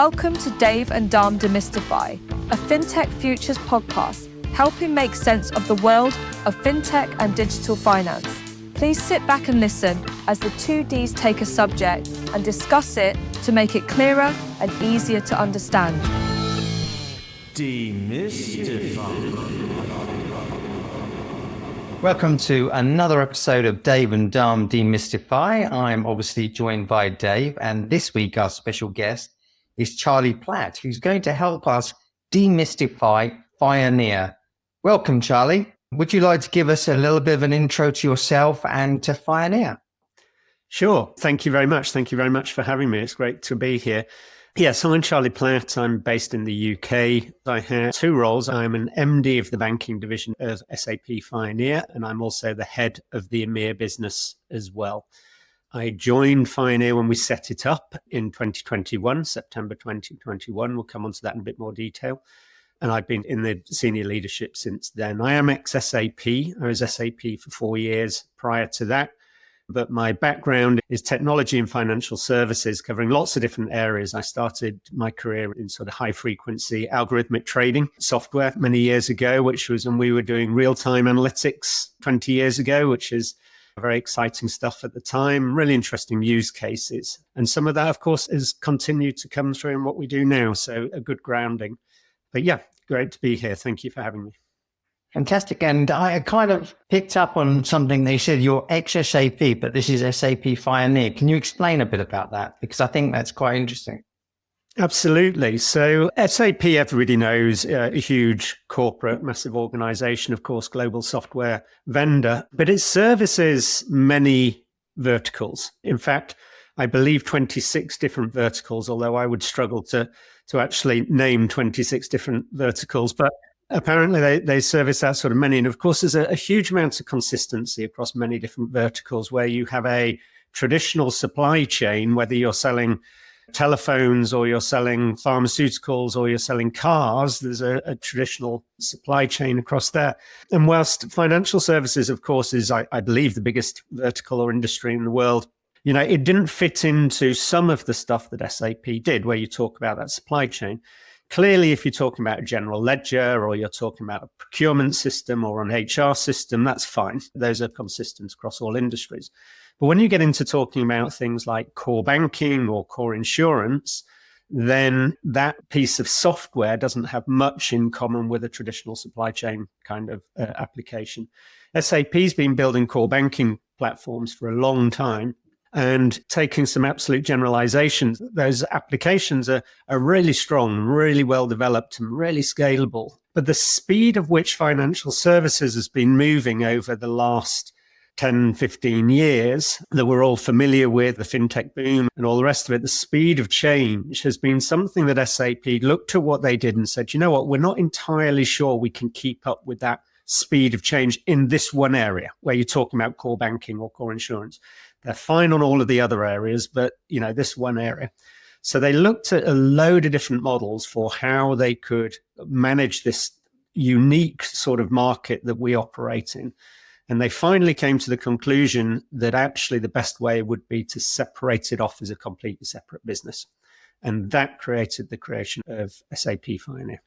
Welcome to Dave and Dom Demystify, a FinTech Futures podcast, helping make sense of the world of FinTech and digital finance. Please sit back and listen as the two Ds take a subject and discuss it to make it clearer and easier to understand. Welcome to another episode of Dave and Dom Demystify. I'm obviously joined by Dave, and this week our special guest is Charlie Platt, who's going to help us demystify Fioneer. Welcome, Charlie. Would you like to give us a little bit of an intro to yourself and to Fioneer? Sure. Thank you very much. Thank you very much for having me. It's great to be here. Yes, I'm Charlie Platt. I'm based in the UK. I have two roles. I'm an MD of the banking division of SAP Fioneer, and I'm also the head of the EMEA business as well. I joined Fioneer when we set it up in 2021, September 2021. We'll come on to that in a bit more detail. And I've been in the senior leadership since then. I am ex-SAP. I was SAP for 4 years prior to that. But my background is technology and financial services, covering lots of different areas. I started my career in sort of high frequency algorithmic trading software many years ago, which was when we were doing real-time analytics 20 years ago, which is very exciting stuff at the time, really interesting use cases. And some of that, of course, has continued to come through in what we do now. So a good grounding. But yeah, great to be here. Thank you for having me. Fantastic. And I kind of picked up on something they said, you're ex-SAP, but this is SAP Fioneer. Can you explain a bit about that? Because I think that's quite interesting. Absolutely. So SAP, everybody knows, a huge corporate, massive organization, of course, global software vendor, but it services many verticals. In fact, I believe 26 different verticals, although I would struggle to actually name 26 different verticals. But apparently they service that sort of many. And of course, there's a huge amount of consistency across many different verticals where you have a traditional supply chain, whether you're selling telephones or you're selling pharmaceuticals or you're selling cars, there's a traditional supply chain across there. And whilst financial services, of course, is, I believe, the biggest vertical or industry in the world, you know, it didn't fit into some of the stuff that SAP did, where you talk about that supply chain. Clearly, if you're talking about a general ledger or you're talking about a procurement system or an HR system, that's fine. Those are consistent across all industries. But when you get into talking about things like core banking or core insurance, then that piece of software doesn't have much in common with a traditional supply chain kind of application. SAP's been building core banking platforms for a long time. And taking some absolute generalizations, those applications are really strong, really well developed and really scalable. But the speed of which financial services has been moving over the last 10, 15 years that we're all familiar with, the fintech boom and all the rest of it, the speed of change has been something that SAP looked at what they did and said, you know what, we're not entirely sure we can keep up with that speed of change in this one area where you're talking about core banking or core insurance. They're fine on all of the other areas, but, you know, this one area. So they looked at a load of different models for how they could manage this unique sort of market that we operate in. And they finally came to the conclusion that actually the best way would be to separate it off as a completely separate business. And that created the creation of SAP Fioneer.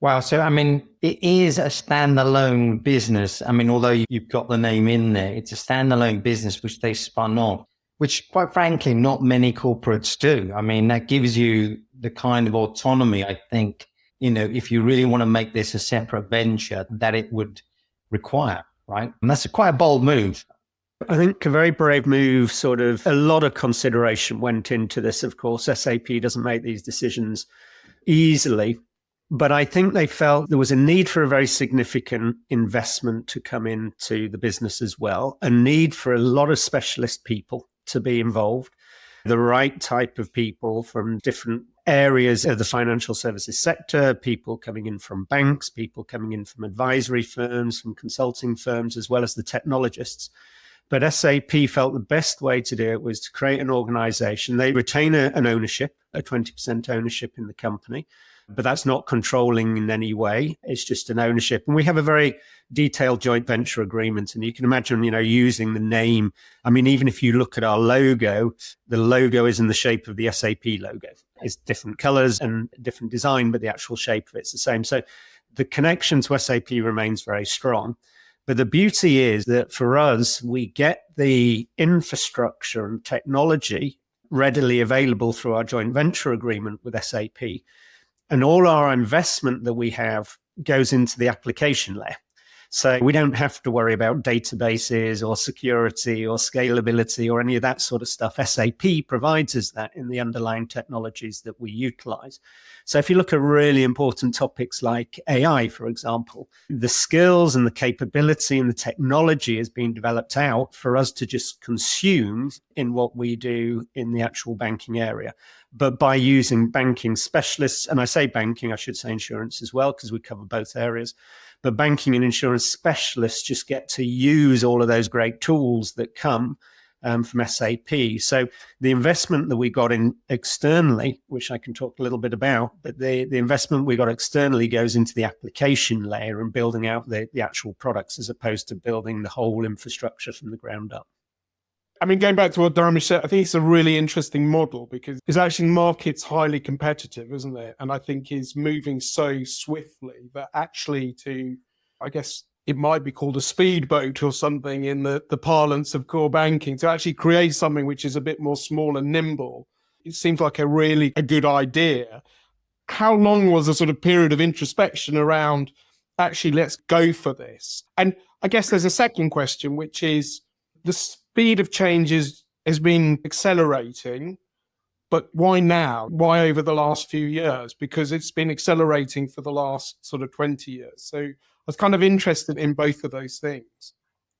Wow. So, I mean, it is a standalone business. I mean, although you've got the name in there, it's a standalone business which they spun off, which quite frankly, not many corporates do. I mean, that gives you the kind of autonomy, I think, you know, if you really want to make this a separate venture that it would require, right? And that's quite a bold move. I think a very brave move, sort of a lot of consideration went into this. Of course, SAP doesn't make these decisions easily. But I think they felt there was a need for a very significant investment to come into the business as well, a need for a lot of specialist people to be involved, the right type of people from different areas of the financial services sector, people coming in from banks, people coming in from advisory firms, from consulting firms, as well as the technologists. But SAP felt the best way to do it was to create an organization. They retain an ownership, a 20% ownership in the company. but that's not controlling in any way. It's just an ownership. And we have a very detailed joint venture agreement. And you can imagine, using the name. I mean, even if you look at our logo, the logo is in the shape of the SAP logo. It's different colors and different design, but the actual shape of it's the same. So the connection to SAP remains very strong. But the beauty is that for us, we get the infrastructure and technology readily available through our joint venture agreement with SAP. And all our investment that we have goes into the application layer. So we don't have to worry about databases or security or scalability or any of that sort of stuff. SAP provides us that in the underlying technologies that we utilize. So if you look at really important topics like AI, for example, the skills and the capability and the technology is being developed out for us to just consume in what we do in the actual banking area. But by using banking specialists, and I say banking, I should say insurance as well, because we cover both areas. But banking and insurance specialists just get to use all of those great tools that come from SAP. So the investment that we got in externally, which I can talk a little bit about, but the investment we got externally goes into the application layer and building out the actual products as opposed to building the whole infrastructure from the ground up. I mean, going back to what Dharmesh said, I think it's a really interesting model because it's actually market's highly competitive, isn't it? And I think is moving so swiftly that actually I guess it might be called a speedboat or something in the parlance of core banking, to actually create something which is a bit more small and nimble. It seems like a good idea. How long was a sort of period of introspection around actually let's go for this? And I guess there's a second question, which is the speed of changes has been accelerating, but why now? Why over the last few years? Because it's been accelerating for the last sort of 20 years. So I was kind of interested in both of those things.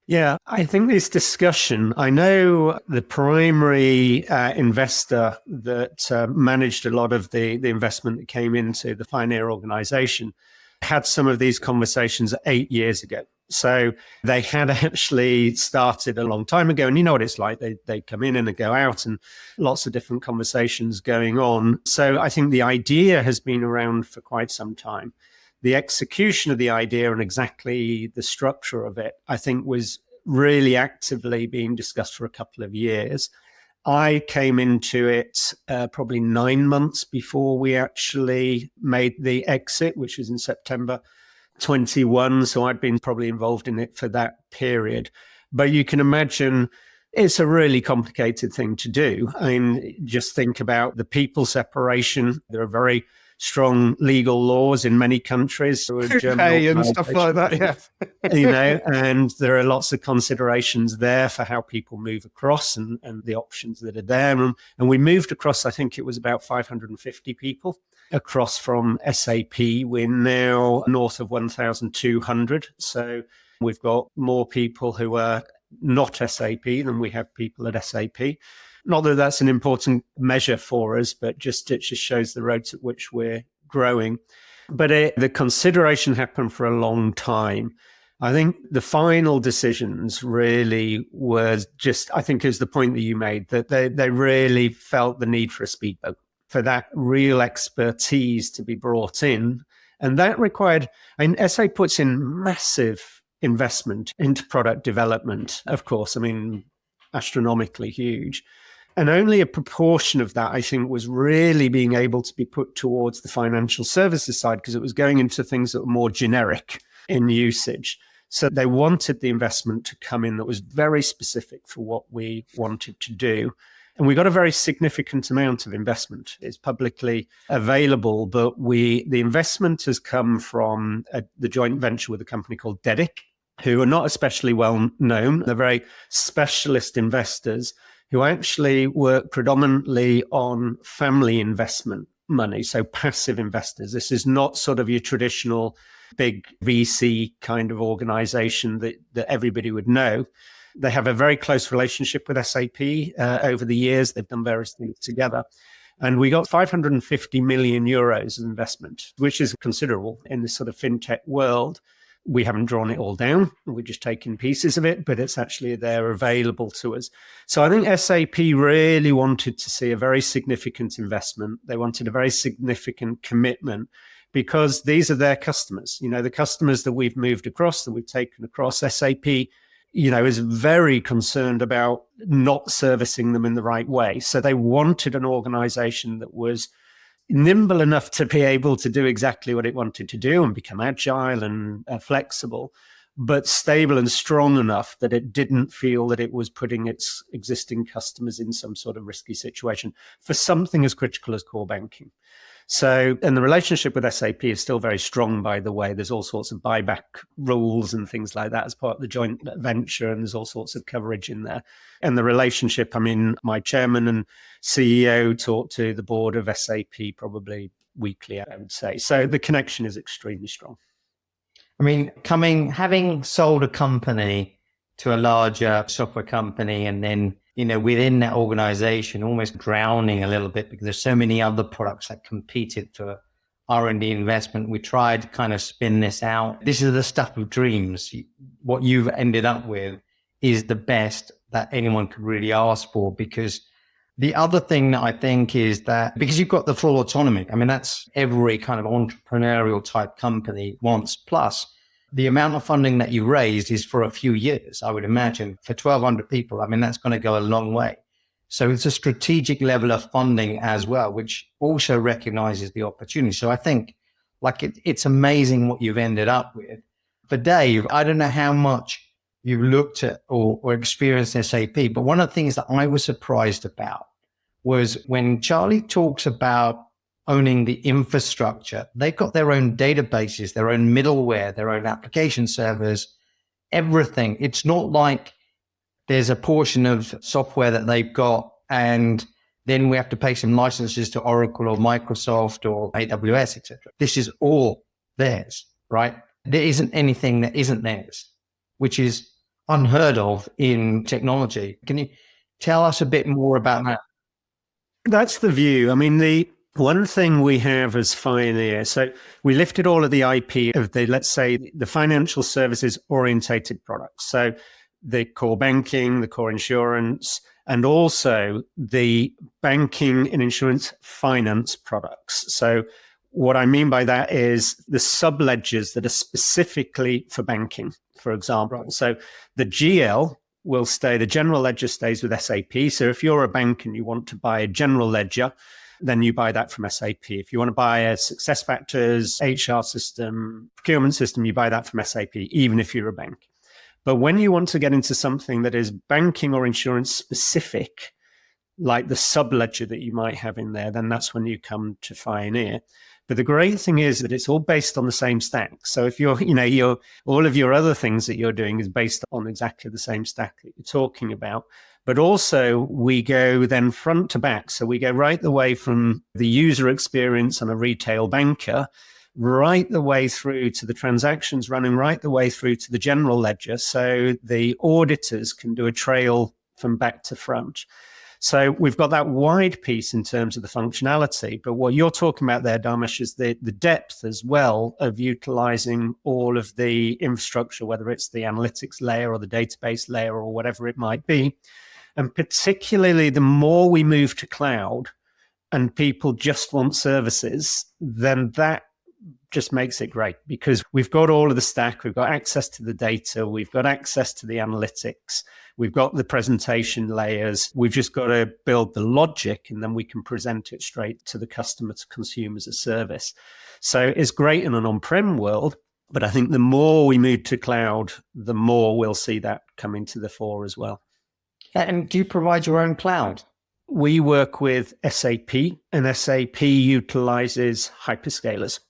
Yeah, I think this discussion, I know the primary investor that managed a lot of the investment that came into the Fioneer organization had some of these conversations 8 years ago. So they had actually started a long time ago. And you know what it's like. They come in and they go out and lots of different conversations going on. So I think the idea has been around for quite some time. The execution of the idea and exactly the structure of it, I think, was really actively being discussed for a couple of years. I came into it probably 9 months before we actually made the exit, which was in September 21. So I'd been probably involved in it for that period. But you can imagine it's a really complicated thing to do. I mean, just think about the people separation. There are very strong legal laws in many countries. Pay and stuff like that, yeah. And there are lots of considerations there for how people move across and the options that are there. And we moved across, I think it was about 550 people across from SAP. We're now north of 1,200. So we've got more people who are not SAP than we have people at SAP. Not that that's an important measure for us, but it just shows the rate at which we're growing. But the consideration happened for a long time. I think the final decisions really was just, I think is the point that you made, that they really felt the need for a speedboat, for that real expertise to be brought in. And that required, SA puts in massive investment into product development, of course, astronomically huge. And only a proportion of that, I think, was really being able to be put towards the financial services side because it was going into things that were more generic in usage. So they wanted the investment to come in that was very specific for what we wanted to do. And we got a very significant amount of investment. It's publicly available, but the investment has come from the joint venture with a company called Dedic, who are not especially well known. They're very specialist investors who actually work predominantly on family investment money, so passive investors. This is not sort of your traditional big VC kind of organization that everybody would know. They have a very close relationship with SAP over the years. They've done various things together. And we got 550 million euros of investment, which is considerable in this sort of fintech world. We haven't drawn it all down. We're just taking pieces of it, but it's actually there available to us. So I think SAP really wanted to see a very significant investment. They wanted a very significant commitment because these are their customers. The customers that we've moved across, that we've taken across, SAP, is very concerned about not servicing them in the right way. So they wanted an organization that was nimble enough to be able to do exactly what it wanted to do and become agile and flexible, but stable and strong enough that it didn't feel that it was putting its existing customers in some sort of risky situation for something as critical as core banking. So, and the relationship with SAP is still very strong, by the way. There's all sorts of buyback rules and things like that as part of the joint venture, and there's all sorts of coverage in there. And the relationship, my chairman and CEO talk to the board of SAP probably weekly, I would say. So the connection is extremely strong. Having sold a company to a larger software company and then within that organization, almost drowning a little bit because there's so many other products that competed for R&D investment. We tried to kind of spin this out. This is the stuff of dreams. What you've ended up with is the best that anyone could really ask for, because the other thing that I think is that because you've got the full autonomy, that's every kind of entrepreneurial type company wants. Plus, the amount of funding that you raised is for a few years, I would imagine. For 1,200 people, that's going to go a long way. So it's a strategic level of funding as well, which also recognizes the opportunity. So I think it's amazing what you've ended up with. For Dave, I don't know how much you've looked at or experienced SAP, but one of the things that I was surprised about was when Charlie talks about owning the infrastructure, they've got their own databases, their own middleware, their own application servers, everything. It's not like there's a portion of software that they've got and then we have to pay some licenses to Oracle or Microsoft or AWS, etc. This is all theirs, right? There isn't anything that isn't theirs, which is unheard of in technology. Can you tell us a bit more about that? That's the view. The one thing we have as Fioneer, so we lifted all of the IP of let's say, the financial services orientated products. So the core banking, the core insurance, and also the banking and insurance finance products. So what I mean by that is the sub-ledgers that are specifically for banking, for example. Right. So the GL will stay, the general ledger stays with SAP. So if you're a bank and you want to buy a general ledger, then you buy that from SAP. If you want to buy a SuccessFactors HR system, procurement system, you buy that from SAP, even if you're a bank. But when you want to get into something that is banking or insurance specific, like the sub-ledger that you might have in there, then that's when you come to Fioneer. But the great thing is that it's all based on the same stack. So if you're, all of your other things that you're doing is based on exactly the same stack that you're talking about. But also we go then front to back. So we go right the way from the user experience on a retail banker, right the way through to the transactions running right the way through to the general ledger. So the auditors can do a trail from back to front. So we've got that wide piece in terms of the functionality. But what you're talking about there, Dharmesh, is the depth as well of utilizing all of the infrastructure, whether it's the analytics layer or the database layer or whatever it might be. And particularly the more we move to cloud and people just want services, then that just makes it great because we've got all of the stack, we've got access to the data, we've got access to the analytics, we've got the presentation layers, we've just got to build the logic and then we can present it straight to the customer to consume as a service. So it's great in an on-prem world, but I think the more we move to cloud, the more we'll see that come into the fore as well. And do you provide your own cloud? We work with SAP, and SAP utilizes hyperscalers.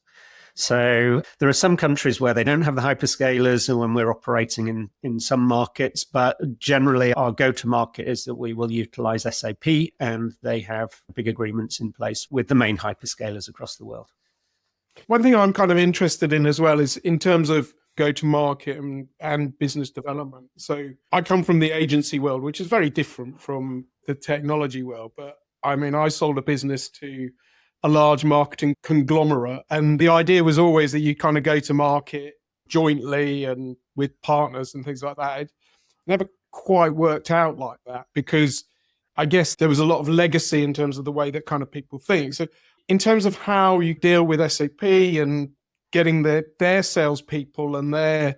So there are some countries where they don't have the hyperscalers and when we're operating in some markets, but generally our go-to-market is that we will utilize SAP and they have big agreements in place with the main hyperscalers across the world. One thing I'm kind of interested in as well is in terms of go-to-market and business development. So I come from the agency world, which is very different from the technology world. But I mean, I sold a business to a large marketing conglomerate. And the idea was always that you kind of go to market jointly and with partners and things like that. It never quite worked out like that because I guess there was a lot of legacy in terms of the way that kind of people think. So in terms of how you deal with SAP and getting their salespeople and their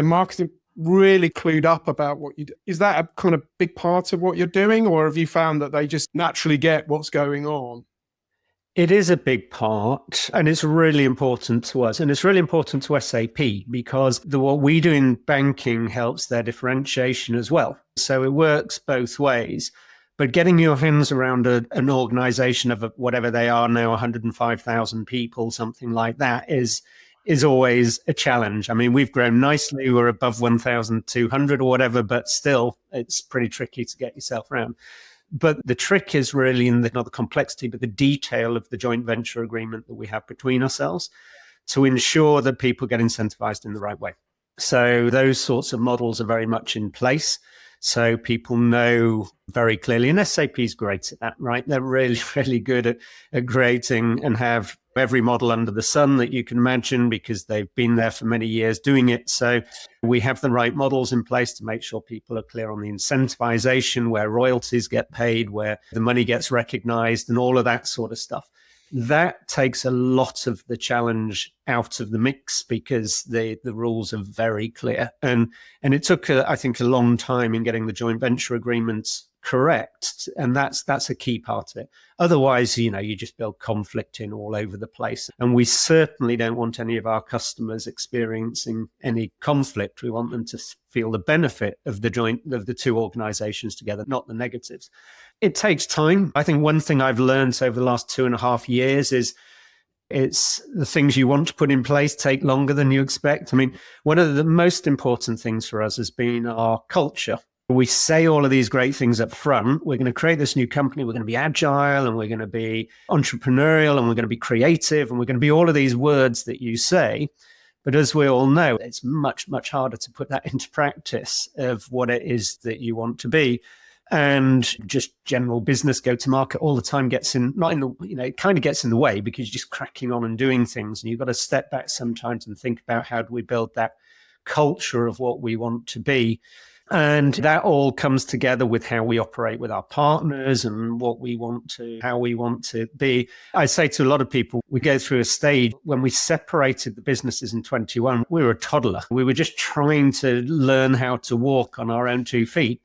marketing really clued up about what you do, is that a kind of big part of what you're doing, or have you found that they just naturally get what's going on? It is a big part, and it's really important to us. And it's really important to SAP because what we do in banking helps their differentiation as well. So it works both ways. But getting your hands around an organization of whatever they are now, 105,000 people, something like that, is always a challenge. I mean, we've grown nicely. We're above 1,200 or whatever, but still, it's pretty tricky to get yourself around. But the trick is really in not the complexity, but the detail of the joint venture agreement that we have between ourselves to ensure that people get incentivized in the right way. So those sorts of models are very much in place. So people know very clearly, and SAP is great at that, right? They're really, really good at creating and have every model under the sun that you can imagine because they've been there for many years doing it. So we have the right models in place to make sure people are clear on the incentivization, where royalties get paid, where the money gets recognized and all of that sort of stuff. That takes a lot of the challenge out of the mix because the rules are very clear. And it took, I think, a long time in getting the joint venture agreements correct. And that's a key part of it. Otherwise, you just build conflict in all over the place. And we certainly don't want any of our customers experiencing any conflict. We want them to feel the benefit of the two organizations together, not the negatives. It takes time. I think one thing I've learned over the last 2.5 years is it's the things you want to put in place take longer than you expect. I mean, one of the most important things for us has been our culture. We say all of these great things up front. We're going to create this new company. We're going to be agile and we're going to be entrepreneurial and we're going to be creative and we're going to be all of these words that you say. But as we all know, it's much, much harder to put that into practice of what it is that you want to be. And just general business go to market all the time gets in, not in the, it kind of gets in the way because you're just cracking on and doing things. And you've got to step back sometimes and think about how do we build that culture of what we want to be. And that all comes together with how we operate with our partners and how we want to be. I say to a lot of people, we go through a stage when we separated the businesses in 21, we were a toddler. We were just trying to learn how to walk on our own 2 feet.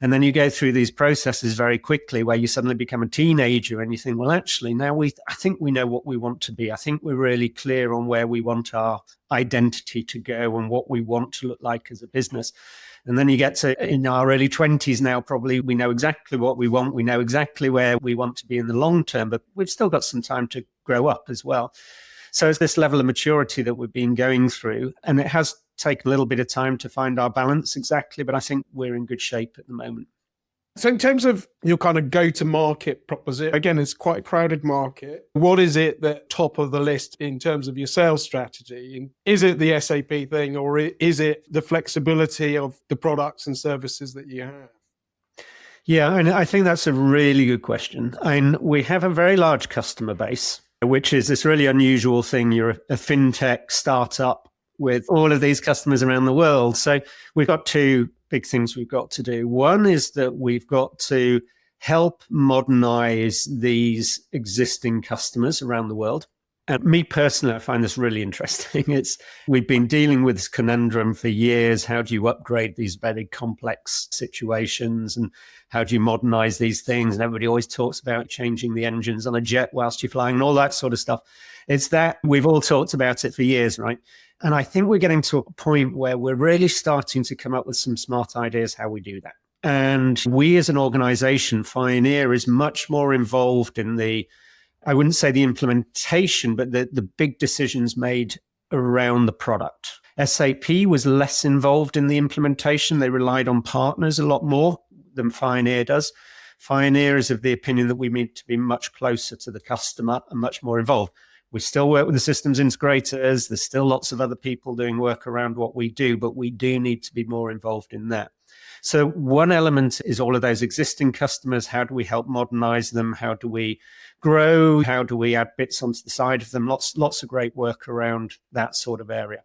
And then you go through these processes very quickly where you suddenly become a teenager and you think, well, actually, now I think we know what we want to be. I think we're really clear on where we want our identity to go and what we want to look like as a business. And then you get to in our early 20s now, probably we know exactly what we want. We know exactly where we want to be in the long term, but we've still got some time to grow up as well. So it's this level of maturity that we've been going through, and it has taken a little bit of time to find our balance exactly, but I think we're in good shape at the moment. So in terms of your kind of go-to-market proposition, again, it's quite a crowded market. What is it that top of the list in terms of your sales strategy? Is it the SAP thing, or is it the flexibility of the products and services that you have? Yeah, and I think that's a really good question. And we have a very large customer base, which is this really unusual thing. You're a fintech startup with all of these customers around the world. So we've got two big things we've got to do. One is that we've got to help modernize these existing customers around the world. And me personally, I find this really interesting. We've been dealing with this conundrum for years. How do you upgrade these very complex situations and how do you modernize these things? And everybody always talks about changing the engines on a jet whilst you're flying and all that sort of stuff. It's that we've all talked about it for years, right? And I think we're getting to a point where we're really starting to come up with some smart ideas how we do that. And we as an organization, Fioneer, is much more involved in I wouldn't say the implementation, but the big decisions made around the product. SAP was less involved in the implementation. They relied on partners a lot more than Fioneer does. Fioneer is of the opinion that we need to be much closer to the customer and much more involved. We still work with the systems integrators. There's still lots of other people doing work around what we do, but we do need to be more involved in that. So one element is all of those existing customers. How do we help modernize them? How do we grow? How do we add bits onto the side of them? Lots of great work around that sort of area.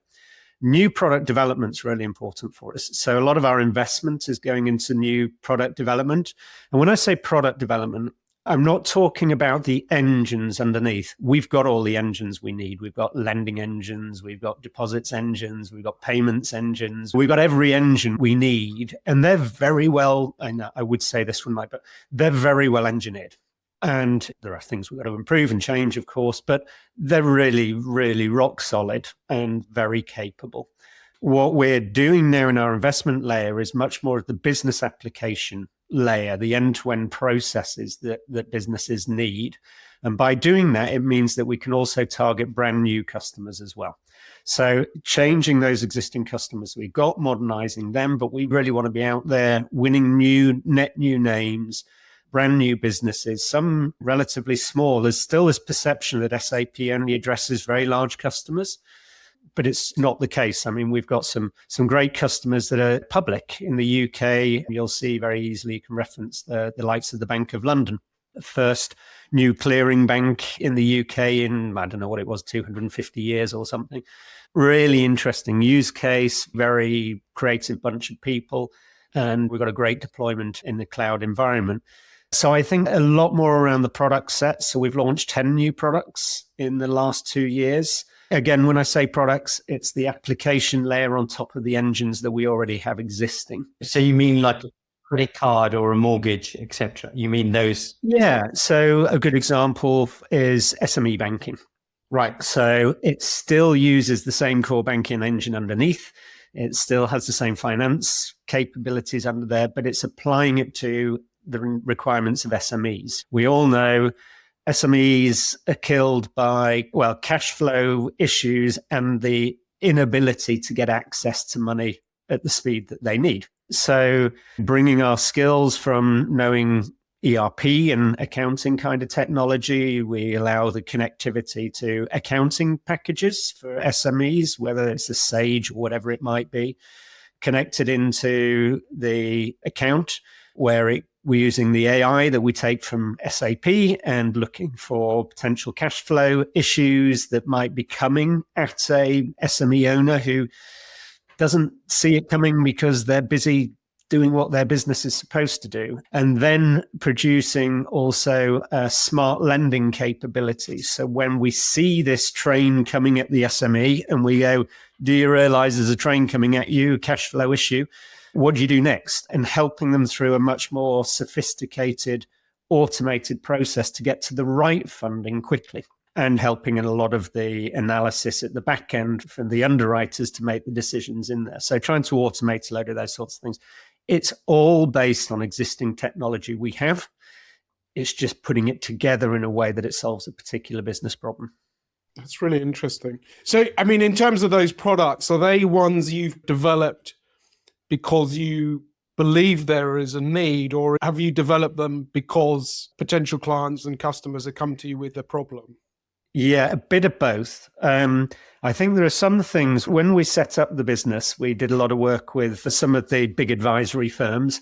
New product development is really important for us. So a lot of our investment is going into new product development. And when I say product development, I'm not talking about the engines underneath. We've got all the engines we need. We've got lending engines, we've got deposits engines, we've got payments engines. We've got every engine we need. And they're very well, and I would say this one might, but they're very well engineered. And there are things we've got to improve and change, of course, but they're really, really rock solid and very capable. What we're doing now in our investment layer is much more of the business application layer, the end-to-end processes that businesses need. And by doing that, it means that we can also target brand new customers as well. So changing those existing customers we've got, modernizing them, but we really want to be out there winning net new names, brand new businesses, some relatively small. There's still this perception that SAP only addresses very large customers, but it's not the case. I mean, we've got some great customers that are public in the UK. You'll see very easily, you can reference the likes of the Bank of London, the first new clearing bank in the UK in, I don't know what it was, 250 years or something. Really interesting use case, very creative bunch of people. And we've got a great deployment in the cloud environment. So I think a lot more around the product set. So we've launched 10 new products in the last 2 years. Again, when I say products, it's the application layer on top of the engines that we already have existing. So you mean like a credit card or a mortgage, etc.? You mean those? Yeah. So a good example is SME banking. Right. So it still uses the same core banking engine underneath. It still has the same finance capabilities under there, but it's applying it to the requirements of SMEs. We all know SMEs are killed by, well, cash flow issues and the inability to get access to money at the speed that they need. So bringing our skills from knowing ERP and accounting kind of technology, we allow the connectivity to accounting packages for SMEs, whether it's a Sage or whatever it might be, connected into the account where we're using the AI that we take from SAP and looking for potential cash flow issues that might be coming at a SME owner who doesn't see it coming because they're busy doing what their business is supposed to do. And then producing also smart lending capabilities. So when we see this train coming at the SME and we go, do you realize there's a train coming at you, a cash flow issue? What do you do next? And helping them through a much more sophisticated, automated process to get to the right funding quickly, and helping in a lot of the analysis at the back end for the underwriters to make the decisions in there. So trying to automate a load of those sorts of things. It's all based on existing technology we have. It's just putting it together in a way that it solves a particular business problem. That's really interesting. So, I mean, in terms of those products, are they ones you've developed because you believe there is a need, or have you developed them because potential clients and customers have come to you with a problem? Yeah, a bit of both. I think there are some things, when we set up the business, we did a lot of work with some of the big advisory firms,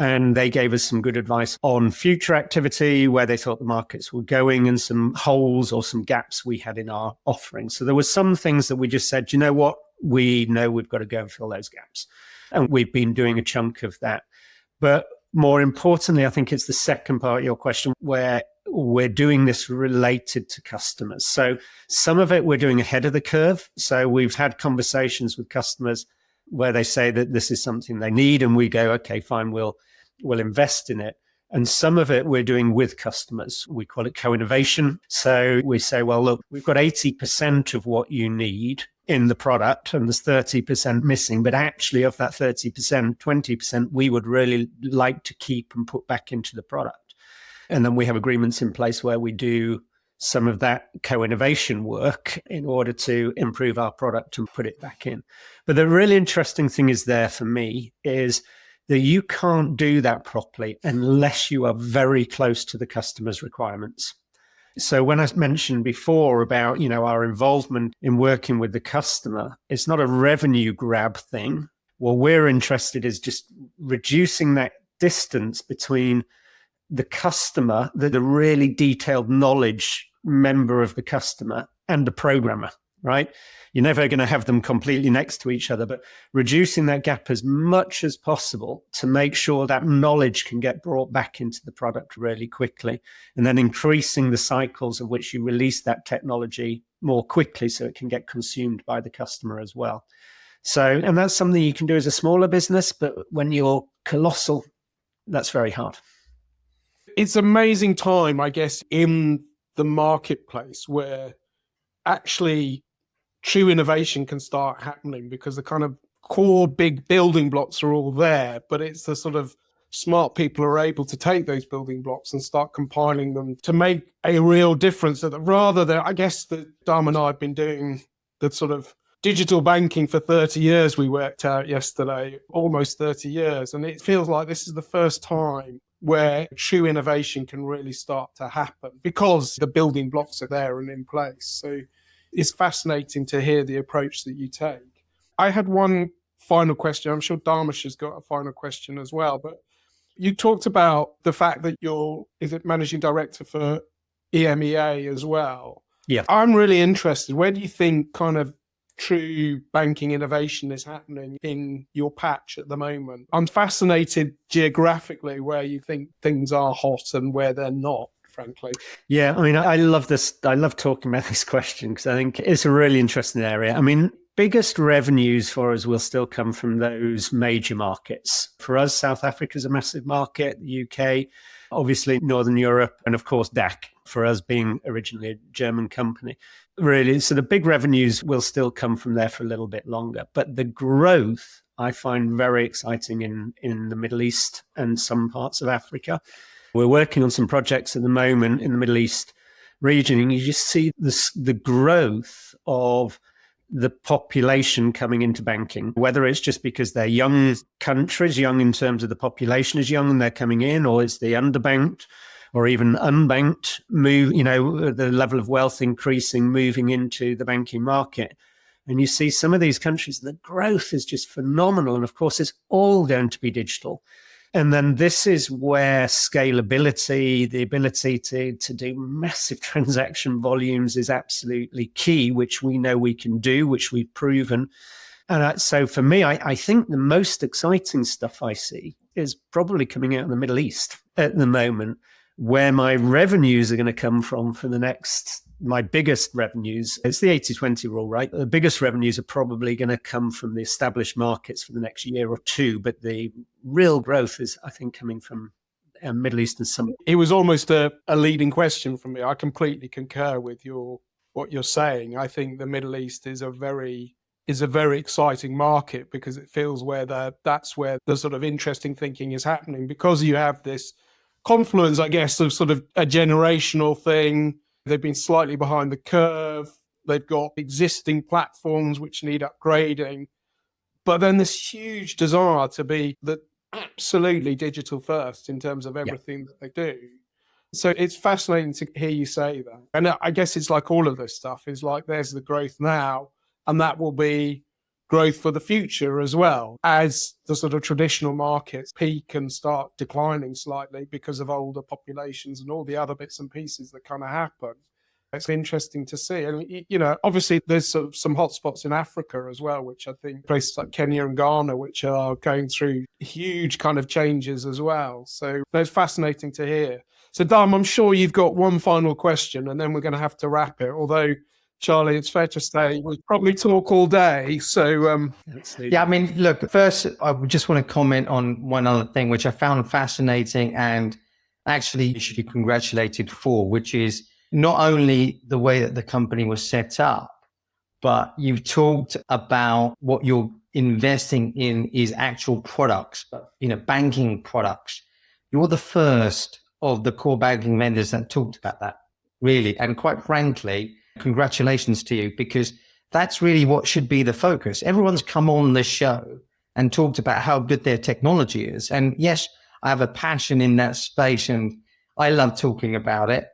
and they gave us some good advice on future activity, where they thought the markets were going, and some holes or some gaps we had in our offering. So there were some things that we just said, you know what, we know we've got to go and fill those gaps. And we've been doing a chunk of that. But more importantly, I think it's the second part of your question, where we're doing this related to customers. So some of it we're doing ahead of the curve. So we've had conversations with customers where they say that this is something they need, and we go, okay, fine, we'll invest in it. And some of it we're doing with customers. We call it co-innovation. So we say, well, look, we've got 80% of what you need in the product, and there's 30% missing. But actually, of that 30%, 20%, we would really like to keep and put back into the product. And then we have agreements in place where we do some of that co-innovation work in order to improve our product and put it back in. But the really interesting thing is there for me is that you can't do that properly unless you are very close to the customer's requirements. So when I mentioned before about, our involvement in working with the customer, it's not a revenue grab thing. What we're interested is just reducing that distance between the customer, the really detailed knowledge member of the customer, and the programmer. right? You're never going to have them completely next to each other, but reducing that gap as much as possible to make sure that knowledge can get brought back into the product really quickly, and then increasing the cycles of which you release that technology more quickly so it can get consumed by the customer as well. So, and that's something you can do as a smaller business, but when you're colossal, that's very hard. It's amazing time, I guess, in the marketplace where actually true innovation can start happening, because the kind of core big building blocks are all there, but it's the sort of smart people who are able to take those building blocks and start compiling them to make a real difference. So that rather than, I guess that Dom and I have been doing the sort of digital banking for 30 years, we worked out yesterday, almost 30 years. And it feels like this is the first time where true innovation can really start to happen because the building blocks are there and in place. So it's fascinating to hear the approach that you take. I had one final question. I'm sure Dharmesh has got a final question as well, but you talked about the fact that you're, is it managing director for EMEA as well? Yeah. I'm really interested. Where do you think kind of true banking innovation is happening in your patch at the moment? I'm fascinated geographically where you think things are hot and where they're not, frankly. Yeah, I mean, I love this. I love talking about this question because I think it's a really interesting area. I mean, biggest revenues for us will still come from those major markets. For us, South Africa is a massive market, the UK, obviously Northern Europe, and of course DAC, for us being originally a German company. Really, so the big revenues will still come from there for a little bit longer. But the growth I find very exciting in the Middle East and some parts of Africa. We're working on some projects at the moment in the Middle East region, and you just see the growth of the population coming into banking, whether it's just because they're young countries, young in terms of the population is young and they're coming in, or it's the underbanked or even unbanked move, the level of wealth increasing, moving into the banking market. And you see some of these countries, the growth is just phenomenal. And of course, it's all going to be digital. And then this is where scalability, the ability to do massive transaction volumes is absolutely key, which we know we can do, which we've proven. And so for me, I think the most exciting stuff I see is probably coming out of the Middle East at the moment, where my revenues are going to come from for the next, my biggest revenues, it's the 80-20 rule, right? The biggest revenues are probably going to come from the established markets for the next year or two, but the real growth is, I think, coming from Middle East and some. It was almost a leading question from me. I completely concur with what you're saying. I think the Middle East is a very exciting market because it feels that's where the sort of interesting thinking is happening, because you have this confluence, I guess, of sort of a generational thing. They've been slightly behind the curve. They've got existing platforms which need upgrading. But then this huge desire to be the absolutely digital first in terms of everything that they do. So it's fascinating to hear you say that. And I guess it's like all of this stuff is like there's the growth now, and that will be growth for the future as well, as the sort of traditional markets peak and start declining slightly because of older populations and all the other bits and pieces that kind of happen. It's interesting to see. And, obviously there's sort of some hotspots in Africa as well, which I think places like Kenya and Ghana, which are going through huge kind of changes as well. So it's fascinating to hear. So Dom, I'm sure you've got one final question and then we're going to have to wrap it. Although, Charlie, it's fair to say we probably talk all day. So, yeah, I mean, look, first, I just want to comment on one other thing, which I found fascinating and actually you should be congratulated for, which is not only the way that the company was set up, but you've talked about what you're investing in is actual products, banking products. You're the first of the core banking vendors that talked about that, really. And quite frankly, congratulations to you, because that's really what should be the focus. Everyone's come on this show and talked about how good their technology is. And yes, I have a passion in that space and I love talking about it.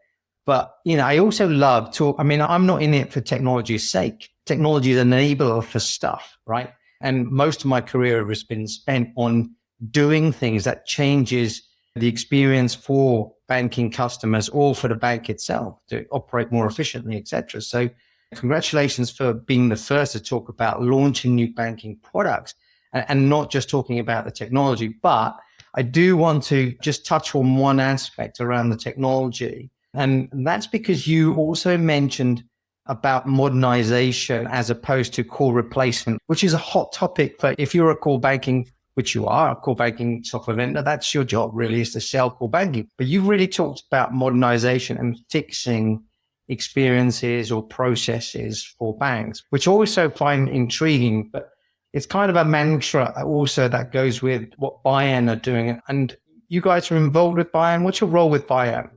But, I also love I'm not in it for technology's sake. Technology is an enabler for stuff, right? And most of my career has been spent on doing things that changes the experience for banking customers or for the bank itself to operate more efficiently, etc. So Congratulations for being the first to talk about launching new banking products and not just talking about the technology. But I do want to just touch on one aspect around the technology. And that's because you also mentioned about modernization as opposed to core replacement, which is a hot topic. But if you're a core banking, which you are, a core banking software vendor, that's your job really, is to sell core banking. But you really talked about modernization and fixing experiences or processes for banks, which I also find intriguing. But it's kind of a mantra also that goes with what Bayern are doing. And you guys are involved with Bayern. What's your role with Bayern?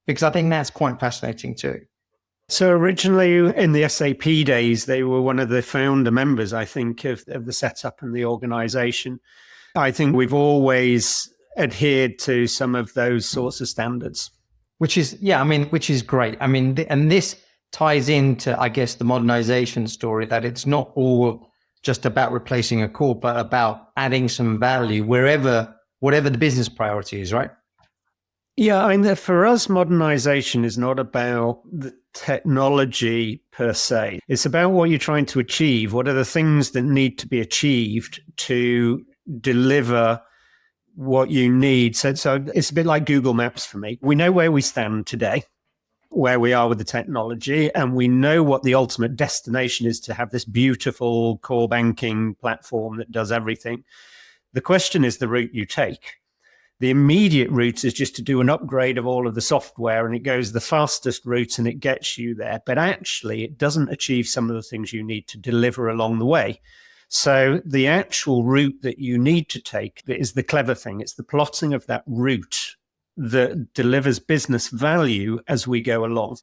Because I think that's quite fascinating too. So originally in the SAP days, they were one of the founder members, I think, of the setup and the organization. I think we've always adhered to some of those sorts of standards. Which is, which is great. I mean, and this ties into, I guess, the modernization story, that it's not all just about replacing a core, but about adding some value whatever the business priority is, right? Yeah, I mean, for us, modernization is not about the technology per se. It's about what you're trying to achieve. What are the things that need to be achieved to deliver what you need? So it's a bit like Google Maps for me. We know where we stand today, where we are with the technology, and we know what the ultimate destination is, to have this beautiful core banking platform that does everything. The question is the route you take. The immediate route is just to do an upgrade of all of the software, and it goes the fastest route and it gets you there. But actually, it doesn't achieve some of the things you need to deliver along the way. So the actual route that you need to take is the clever thing. It's the plotting of that route that delivers business value as we go along.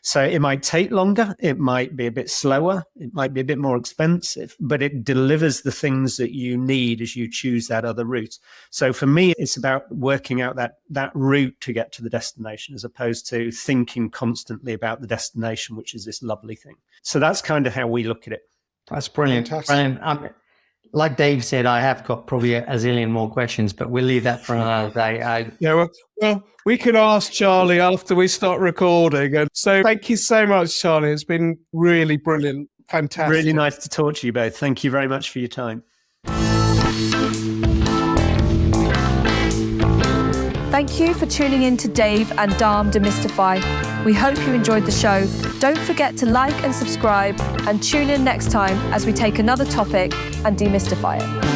So it might take longer, it might be a bit slower, it might be a bit more expensive, but it delivers the things that you need as you choose that other route. So for me, it's about working out that route to get to the destination, as opposed to thinking constantly about the destination, which is this lovely thing. So that's kind of how we look at it. That's brilliant. Brilliant. Like Dave said, I have got probably a zillion more questions, but we'll leave that for another day. Well, we can ask Charlie after we start recording. And so thank you so much, Charlie. It's been really brilliant. Fantastic. Really nice to talk to you both. Thank you very much for your time. Thank you for tuning in to Dave and Dom Demystify. We hope you enjoyed the show. Don't forget to like and subscribe, and tune in next time as we take another topic and demystify it.